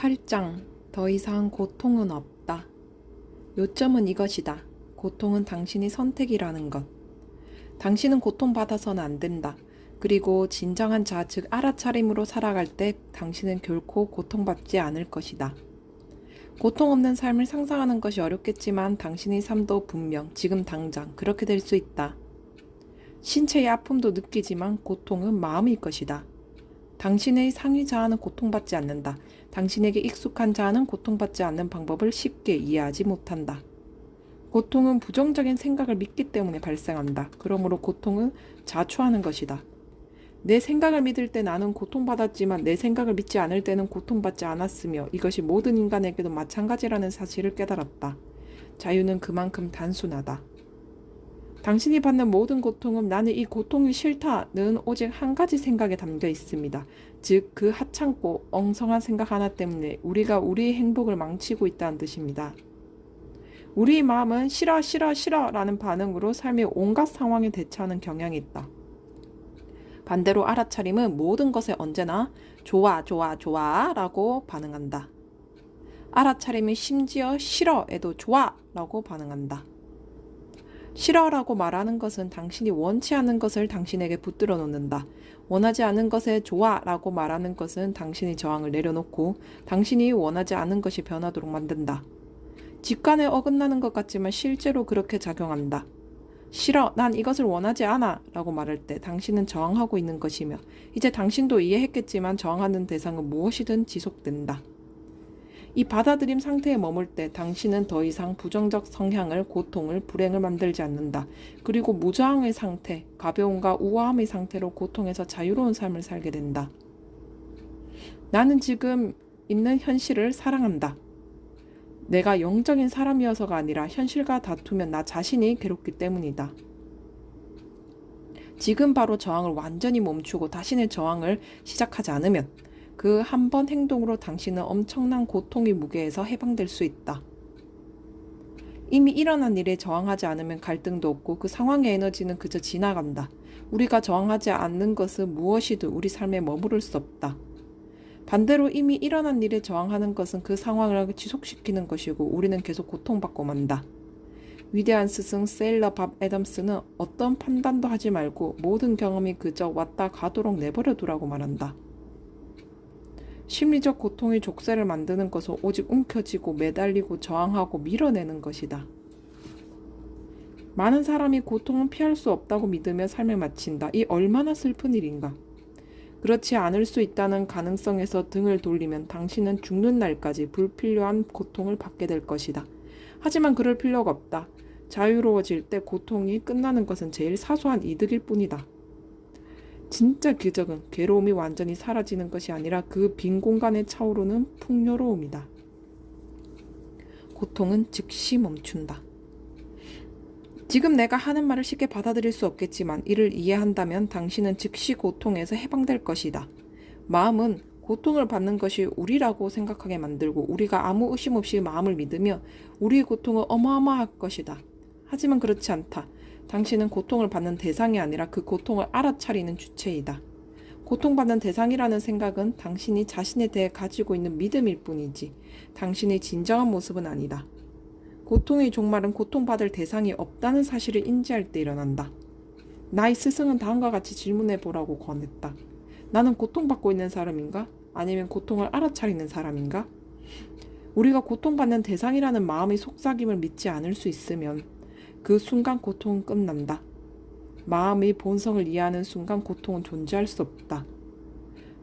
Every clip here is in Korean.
8장. 더 이상 고통은 없다. 요점은 이것이다. 고통은 당신의 선택이라는 것. 당신은 고통받아서는 안 된다. 그리고 진정한 자, 즉 알아차림으로 살아갈 때 당신은 결코 고통받지 않을 것이다. 고통 없는 삶을 상상하는 것이 어렵겠지만 당신의 삶도 분명 지금 당장 그렇게 될 수 있다. 신체의 아픔도 느끼지만 고통은 마음일 것이다. 당신의 상위 자아는 고통받지 않는다. 당신에게 익숙한 자아는 고통받지 않는 방법을 쉽게 이해하지 못한다. 고통은 부정적인 생각을 믿기 때문에 발생한다. 그러므로 고통은 자초하는 것이다. 내 생각을 믿을 때 나는 고통받았지만 내 생각을 믿지 않을 때는 고통받지 않았으며 이것이 모든 인간에게도 마찬가지라는 사실을 깨달았다. 자유는 그만큼 단순하다. 당신이 받는 모든 고통은 나는 이 고통이 싫다는 오직 한 가지 생각에 담겨 있습니다. 즉, 그 하찮고 엉성한 생각 하나 때문에 우리가 우리의 행복을 망치고 있다는 뜻입니다. 우리의 마음은 싫어 싫어 싫어 라는 반응으로 삶의 온갖 상황에 대처하는 경향이 있다. 반대로 알아차림은 모든 것에 언제나 좋아 좋아 좋아 라고 반응한다. 알아차림은 심지어 싫어에도 좋아 라고 반응한다. 싫어라고 말하는 것은 당신이 원치 않은 것을 당신에게 붙들어 놓는다. 원하지 않은 것에 좋아라고 말하는 것은 당신의 저항을 내려놓고 당신이 원하지 않은 것이 변하도록 만든다. 직관에 어긋나는 것 같지만 실제로 그렇게 작용한다. 싫어, 난 이것을 원하지 않아 라고 말할 때 당신은 저항하고 있는 것이며 이제 당신도 이해했겠지만 저항하는 대상은 무엇이든 지속된다. 이 받아들임 상태에 머물 때 당신은 더 이상 부정적 성향을, 고통을, 불행을 만들지 않는다. 그리고 무저항의 상태, 가벼움과 우아함의 상태로 고통에서 자유로운 삶을 살게 된다. 나는 지금 있는 현실을 사랑한다. 내가 영적인 사람이어서가 아니라 현실과 다투면 나 자신이 괴롭기 때문이다. 지금 바로 저항을 완전히 멈추고 자신의 저항을 시작하지 않으면 그 한 번 행동으로 당신은 엄청난 고통의 무게에서 해방될 수 있다. 이미 일어난 일에 저항하지 않으면 갈등도 없고 그 상황의 에너지는 그저 지나간다. 우리가 저항하지 않는 것은 무엇이든 우리 삶에 머무를 수 없다. 반대로 이미 일어난 일에 저항하는 것은 그 상황을 지속시키는 것이고 우리는 계속 고통받고 만다. 위대한 스승 세일러 밥 애덤스는 어떤 판단도 하지 말고 모든 경험이 그저 왔다 가도록 내버려 두라고 말한다. 심리적 고통의 족쇄를 만드는 것은 오직 움켜쥐고 매달리고 저항하고 밀어내는 것이다. 많은 사람이 고통은 피할 수 없다고 믿으며 삶을 마친다. 이 얼마나 슬픈 일인가. 그렇지 않을 수 있다는 가능성에서 등을 돌리면 당신은 죽는 날까지 불필요한 고통을 받게 될 것이다. 하지만 그럴 필요가 없다. 자유로워질 때 고통이 끝나는 것은 제일 사소한 이득일 뿐이다. 진짜 기적은 괴로움이 완전히 사라지는 것이 아니라 그 빈 공간에 차오르는 풍요로움이다. 고통은 즉시 멈춘다. 지금 내가 하는 말을 쉽게 받아들일 수 없겠지만 이를 이해한다면 당신은 즉시 고통에서 해방될 것이다. 마음은 고통을 받는 것이 우리라고 생각하게 만들고 우리가 아무 의심 없이 마음을 믿으며 우리의 고통은 어마어마할 것이다. 하지만 그렇지 않다. 당신은 고통을 받는 대상이 아니라 그 고통을 알아차리는 주체이다. 고통받는 대상이라는 생각은 당신이 자신에 대해 가지고 있는 믿음일 뿐이지 당신의 진정한 모습은 아니다. 고통의 종말은 고통받을 대상이 없다는 사실을 인지할 때 일어난다. 나의 스승은 다음과 같이 질문해 보라고 권했다. 나는 고통받고 있는 사람인가? 아니면 고통을 알아차리는 사람인가? 우리가 고통받는 대상이라는 마음의 속삭임을 믿지 않을 수 있으면 그 순간 고통은 끝난다. 마음의 본성을 이해하는 순간 고통은 존재할 수 없다.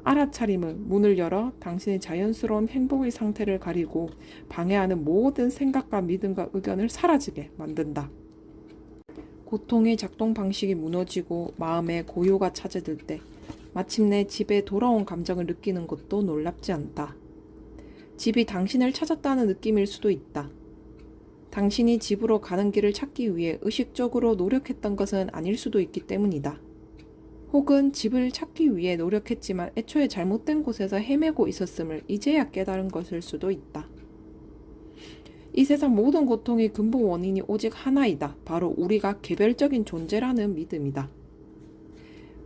알아차림은 문을 열어 당신의 자연스러운 행복의 상태를 가리고 방해하는 모든 생각과 믿음과 의견을 사라지게 만든다. 고통의 작동 방식이 무너지고 마음에 고요가 찾아들 때 마침내 집에 돌아온 감정을 느끼는 것도 놀랍지 않다. 집이 당신을 찾았다는 느낌일 수도 있다. 당신이 집으로 가는 길을 찾기 위해 의식적으로 노력했던 것은 아닐 수도 있기 때문이다. 혹은 집을 찾기 위해 노력했지만 애초에 잘못된 곳에서 헤매고 있었음을 이제야 깨달은 것일 수도 있다. 이 세상 모든 고통의 근본 원인이 오직 하나이다. 바로 우리가 개별적인 존재라는 믿음이다.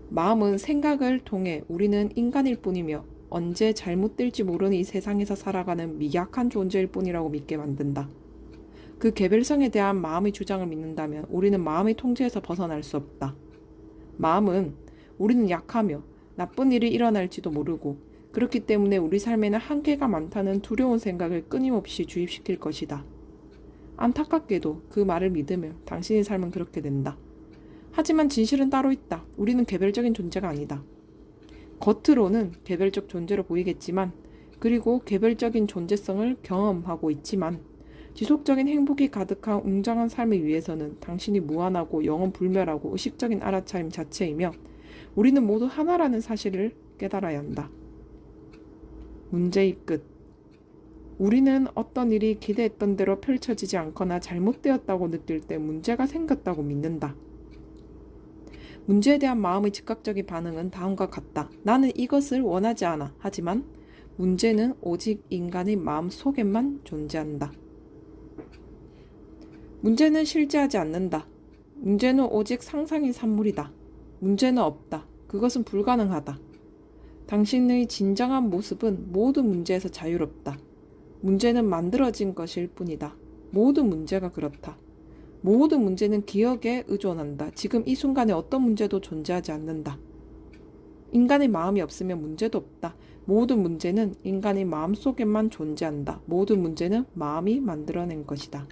마음은 생각을 통해 우리는 인간일 뿐이며 언제 잘못될지 모르는 이 세상에서 살아가는 미약한 존재일 뿐이라고 믿게 만든다. 그 개별성에 대한 마음의 주장을 믿는다면 우리는 마음의 통제에서 벗어날 수 없다. 마음은 우리는 약하며 나쁜 일이 일어날지도 모르고 그렇기 때문에 우리 삶에는 한계가 많다는 두려운 생각을 끊임없이 주입시킬 것이다. 안타깝게도 그 말을 믿으면 당신의 삶은 그렇게 된다. 하지만 진실은 따로 있다. 우리는 개별적인 존재가 아니다. 겉으로는 개별적 존재로 보이겠지만 그리고 개별적인 존재성을 경험하고 있지만 지속적인 행복이 가득한 웅장한 삶을 위해서는 당신이 무한하고 영원 불멸하고 의식적인 알아차림 자체이며 우리는 모두 하나라는 사실을 깨달아야 한다. 문제의 끝. 우리는 어떤 일이 기대했던 대로 펼쳐지지 않거나 잘못되었다고 느낄 때 문제가 생겼다고 믿는다. 문제에 대한 마음의 즉각적인 반응은 다음과 같다. 나는 이것을 원하지 않아. 하지만 문제는 오직 인간의 마음 속에만 존재한다. 문제는 실제하지 않는다. 문제는 오직 상상의 산물이다. 문제는 없다. 그것은 불가능하다. 당신의 진정한 모습은 모든 문제에서 자유롭다. 문제는 만들어진 것일 뿐이다. 모든 문제가 그렇다. 모든 문제는 기억에 의존한다. 지금 이 순간에 어떤 문제도 존재하지 않는다. 인간의 마음이 없으면 문제도 없다. 모든 문제는 인간의 마음 속에만 존재한다. 모든 문제는 마음이 만들어낸 것이다.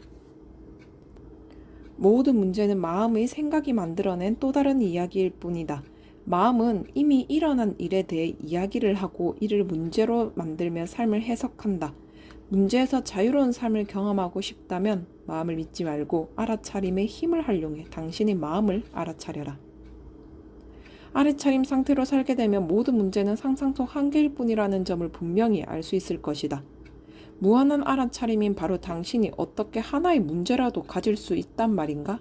모든 문제는 마음의 생각이 만들어낸 또 다른 이야기일 뿐이다. 마음은 이미 일어난 일에 대해 이야기를 하고 이를 문제로 만들며 삶을 해석한다. 문제에서 자유로운 삶을 경험하고 싶다면 마음을 믿지 말고 알아차림의 힘을 활용해 당신의 마음을 알아차려라. 알아차림 상태로 살게 되면 모든 문제는 상상 속 한계일 뿐이라는 점을 분명히 알 수 있을 것이다. 무한한 알아차림인 바로 당신이 어떻게 하나의 문제라도 가질 수 있단 말인가?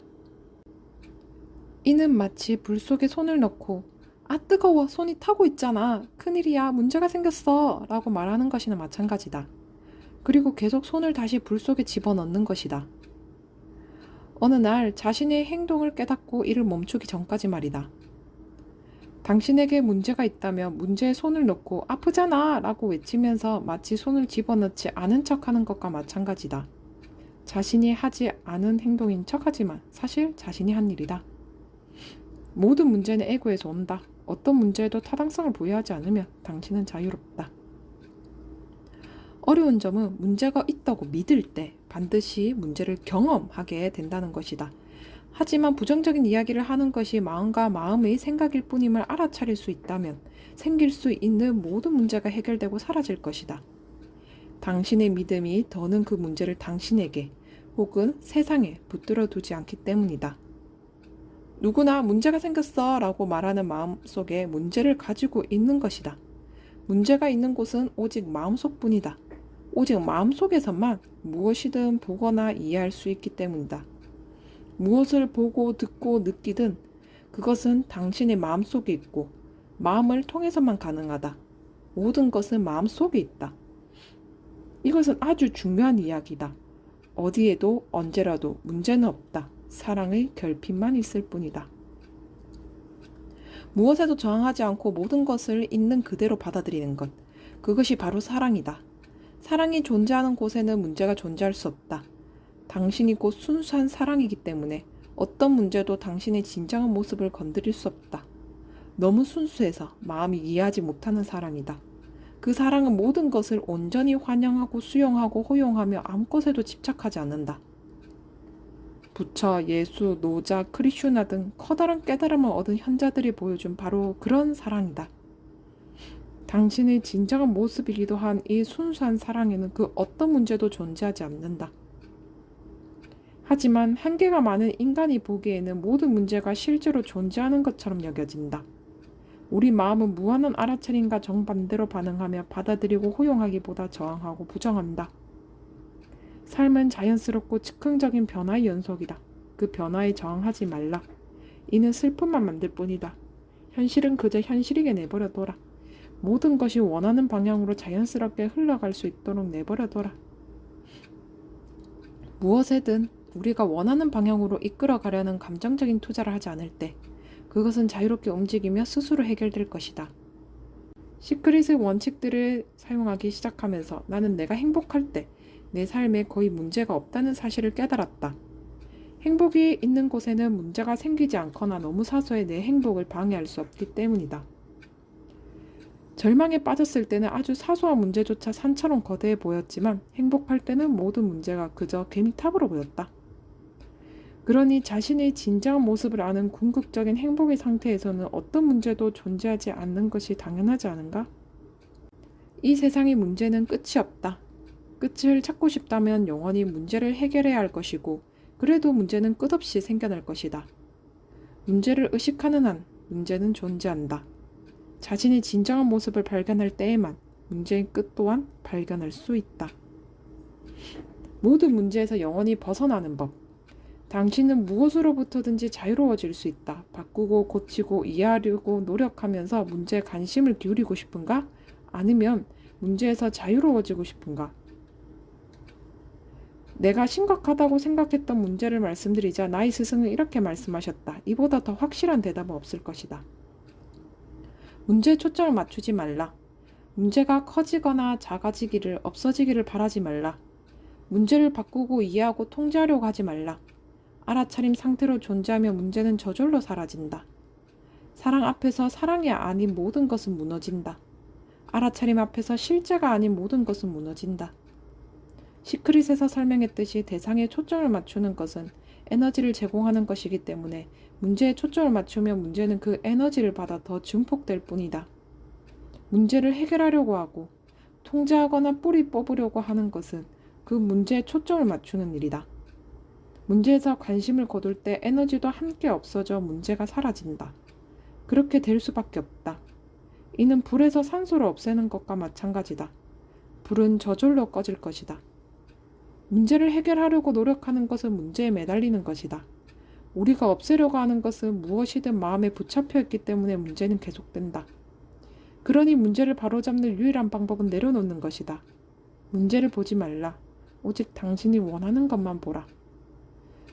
이는 마치 불 속에 손을 넣고 아 뜨거워 손이 타고 있잖아 큰일이야 문제가 생겼어 라고 말하는 것이나 마찬가지다. 그리고 계속 손을 다시 불 속에 집어넣는 것이다. 어느 날 자신의 행동을 깨닫고 이를 멈추기 전까지 말이다. 당신에게 문제가 있다면 문제에 손을 넣고 아프잖아 라고 외치면서 마치 손을 집어넣지 않은 척하는 것과 마찬가지다. 자신이 하지 않은 행동인 척하지만 사실 자신이 한 일이다. 모든 문제는 에고에서 온다. 어떤 문제에도 타당성을 부여하지 않으면 당신은 자유롭다. 어려운 점은 문제가 있다고 믿을 때 반드시 문제를 경험하게 된다는 것이다. 하지만 부정적인 이야기를 하는 것이 마음과 마음의 생각일 뿐임을 알아차릴 수 있다면 생길 수 있는 모든 문제가 해결되고 사라질 것이다. 당신의 믿음이 더는 그 문제를 당신에게 혹은 세상에 붙들어 두지 않기 때문이다. 누구나 문제가 생겼어 라고 말하는 마음속에 문제를 가지고 있는 것이다. 문제가 있는 곳은 오직 마음속뿐이다. 오직 마음속에서만 무엇이든 보거나 이해할 수 있기 때문이다. 무엇을 보고 듣고 느끼든 그것은 당신의 마음속에 있고 마음을 통해서만 가능하다. 모든 것은 마음속에 있다. 이것은 아주 중요한 이야기다. 어디에도 언제라도 문제는 없다. 사랑의 결핍만 있을 뿐이다. 무엇에도 저항하지 않고 모든 것을 있는 그대로 받아들이는 것. 그것이 바로 사랑이다. 사랑이 존재하는 곳에는 문제가 존재할 수 없다. 당신이 곧 순수한 사랑이기 때문에 어떤 문제도 당신의 진정한 모습을 건드릴 수 없다. 너무 순수해서 마음이 이해하지 못하는 사랑이다. 그 사랑은 모든 것을 온전히 환영하고 수용하고 호용하며 아무 것에도 집착하지 않는다. 부처, 예수, 노자, 크리슈나 등 커다란 깨달음을 얻은 현자들이 보여준 바로 그런 사랑이다. 당신의 진정한 모습이기도 한 이 순수한 사랑에는 그 어떤 문제도 존재하지 않는다. 하지만 한계가 많은 인간이 보기에는 모든 문제가 실제로 존재하는 것처럼 여겨진다. 우리 마음은 무한한 알아차림과 정반대로 반응하며 받아들이고 호용하기보다 저항하고 부정한다. 삶은 자연스럽고 즉흥적인 변화의 연속이다. 그 변화에 저항하지 말라. 이는 슬픔만 만들 뿐이다. 현실은 그저 현실이게 내버려둬라. 모든 것이 원하는 방향으로 자연스럽게 흘러갈 수 있도록 내버려둬라. 무엇에든 우리가 원하는 방향으로 이끌어가려는 감정적인 투자를 하지 않을 때 그것은 자유롭게 움직이며 스스로 해결될 것이다. 시크릿의 원칙들을 사용하기 시작하면서 나는 내가 행복할 때 내 삶에 거의 문제가 없다는 사실을 깨달았다. 행복이 있는 곳에는 문제가 생기지 않거나 너무 사소해 내 행복을 방해할 수 없기 때문이다. 절망에 빠졌을 때는 아주 사소한 문제조차 산처럼 거대해 보였지만 행복할 때는 모든 문제가 그저 개미탑으로 보였다. 그러니 자신의 진정한 모습을 아는 궁극적인 행복의 상태에서는 어떤 문제도 존재하지 않는 것이 당연하지 않은가? 이 세상의 문제는 끝이 없다. 끝을 찾고 싶다면 영원히 문제를 해결해야 할 것이고 그래도 문제는 끝없이 생겨날 것이다. 문제를 의식하는 한 문제는 존재한다. 자신의 진정한 모습을 발견할 때에만 문제의 끝 또한 발견할 수 있다. 모든 문제에서 영원히 벗어나는 법. 당신은 무엇으로부터든지 자유로워질 수 있다. 바꾸고 고치고 이해하려고 노력하면서 문제에 관심을 기울이고 싶은가? 아니면 문제에서 자유로워지고 싶은가? 내가 심각하다고 생각했던 문제를 말씀드리자 나의 스승은 이렇게 말씀하셨다. 이보다 더 확실한 대답은 없을 것이다. 문제에 초점을 맞추지 말라. 문제가 커지거나 작아지기를, 없어지기를 바라지 말라. 문제를 바꾸고 이해하고 통제하려고 하지 말라. 알아차림 상태로 존재하며 문제는 저절로 사라진다. 사랑 앞에서 사랑이 아닌 모든 것은 무너진다. 알아차림 앞에서 실제가 아닌 모든 것은 무너진다. 시크릿에서 설명했듯이 대상에 초점을 맞추는 것은 에너지를 제공하는 것이기 때문에 문제에 초점을 맞추면 문제는 그 에너지를 받아 더 증폭될 뿐이다. 문제를 해결하려고 하고 통제하거나 뿌리 뽑으려고 하는 것은 그 문제에 초점을 맞추는 일이다. 문제에서 관심을 거둘 때 에너지도 함께 없어져 문제가 사라진다. 그렇게 될 수밖에 없다. 이는 불에서 산소를 없애는 것과 마찬가지다. 불은 저절로 꺼질 것이다. 문제를 해결하려고 노력하는 것은 문제에 매달리는 것이다. 우리가 없애려고 하는 것은 무엇이든 마음에 붙잡혀 있기 때문에 문제는 계속된다. 그러니 문제를 바로잡는 유일한 방법은 내려놓는 것이다. 문제를 보지 말라. 오직 당신이 원하는 것만 보라.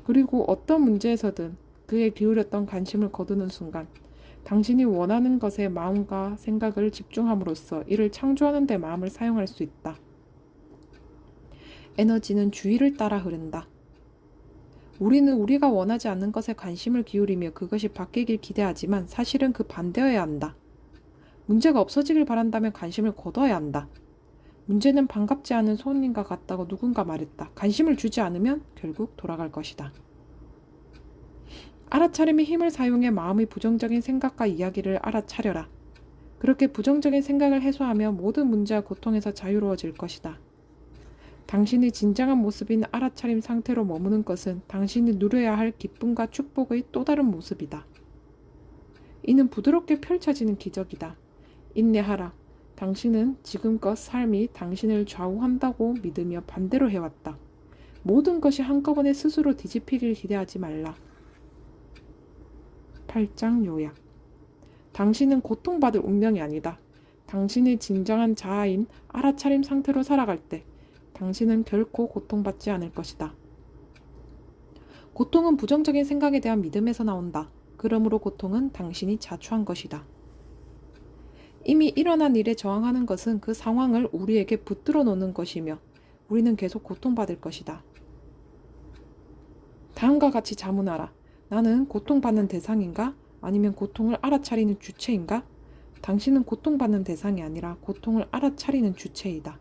그리고 어떤 문제에서든 그에 기울였던 관심을 거두는 순간 당신이 원하는 것에 마음과 생각을 집중함으로써 이를 창조하는 데 마음을 사용할 수 있다. 에너지는 주의를 따라 흐른다. 우리는 우리가 원하지 않는 것에 관심을 기울이며 그것이 바뀌길 기대하지만 사실은 그 반대여야 한다. 문제가 없어지길 바란다면 관심을 거둬야 한다. 문제는 반갑지 않은 손님과 같다고 누군가 말했다. 관심을 주지 않으면 결국 돌아갈 것이다. 알아차림의 힘을 사용해 마음의 부정적인 생각과 이야기를 알아차려라. 그렇게 부정적인 생각을 해소하며 모든 문제와 고통에서 자유로워질 것이다. 당신의 진정한 모습인 알아차림 상태로 머무는 것은 당신이 누려야 할 기쁨과 축복의 또 다른 모습이다. 이는 부드럽게 펼쳐지는 기적이다. 인내하라. 당신은 지금껏 삶이 당신을 좌우한다고 믿으며 반대로 해왔다. 모든 것이 한꺼번에 스스로 뒤집히길 기대하지 말라. 8장 요약. 당신은 고통받을 운명이 아니다. 당신의 진정한 자아인 알아차림 상태로 살아갈 때 당신은 결코 고통받지 않을 것이다. 고통은 부정적인 생각에 대한 믿음에서 나온다. 그러므로 고통은 당신이 자초한 것이다. 이미 일어난 일에 저항하는 것은 그 상황을 우리에게 붙들어 놓는 것이며 우리는 계속 고통받을 것이다. 다음과 같이 자문하라. 나는 고통받는 대상인가? 아니면 고통을 알아차리는 주체인가? 당신은 고통받는 대상이 아니라 고통을 알아차리는 주체이다.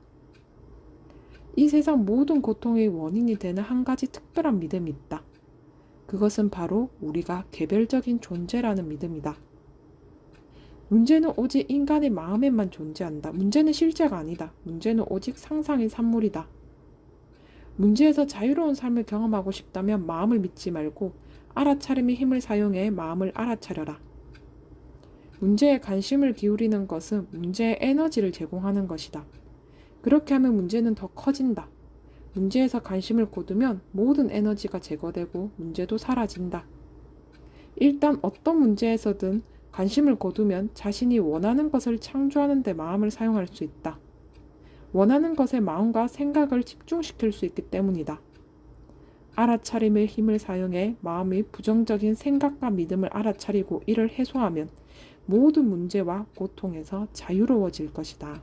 이 세상 모든 고통의 원인이 되는 한 가지 특별한 믿음이 있다. 그것은 바로 우리가 개별적인 존재라는 믿음이다. 문제는 오직 인간의 마음에만 존재한다. 문제는 실제가 아니다. 문제는 오직 상상의 산물이다. 문제에서 자유로운 삶을 경험하고 싶다면 마음을 믿지 말고 알아차림의 힘을 사용해 마음을 알아차려라. 문제에 관심을 기울이는 것은 문제에 에너지를 제공하는 것이다. 그렇게 하면 문제는 더 커진다. 문제에서 관심을 거두면 모든 에너지가 제거되고 문제도 사라진다. 일단 어떤 문제에서든 관심을 거두면 자신이 원하는 것을 창조하는 데 마음을 사용할 수 있다. 원하는 것에 마음과 생각을 집중시킬 수 있기 때문이다. 알아차림의 힘을 사용해 마음의 부정적인 생각과 믿음을 알아차리고 이를 해소하면 모든 문제와 고통에서 자유로워질 것이다.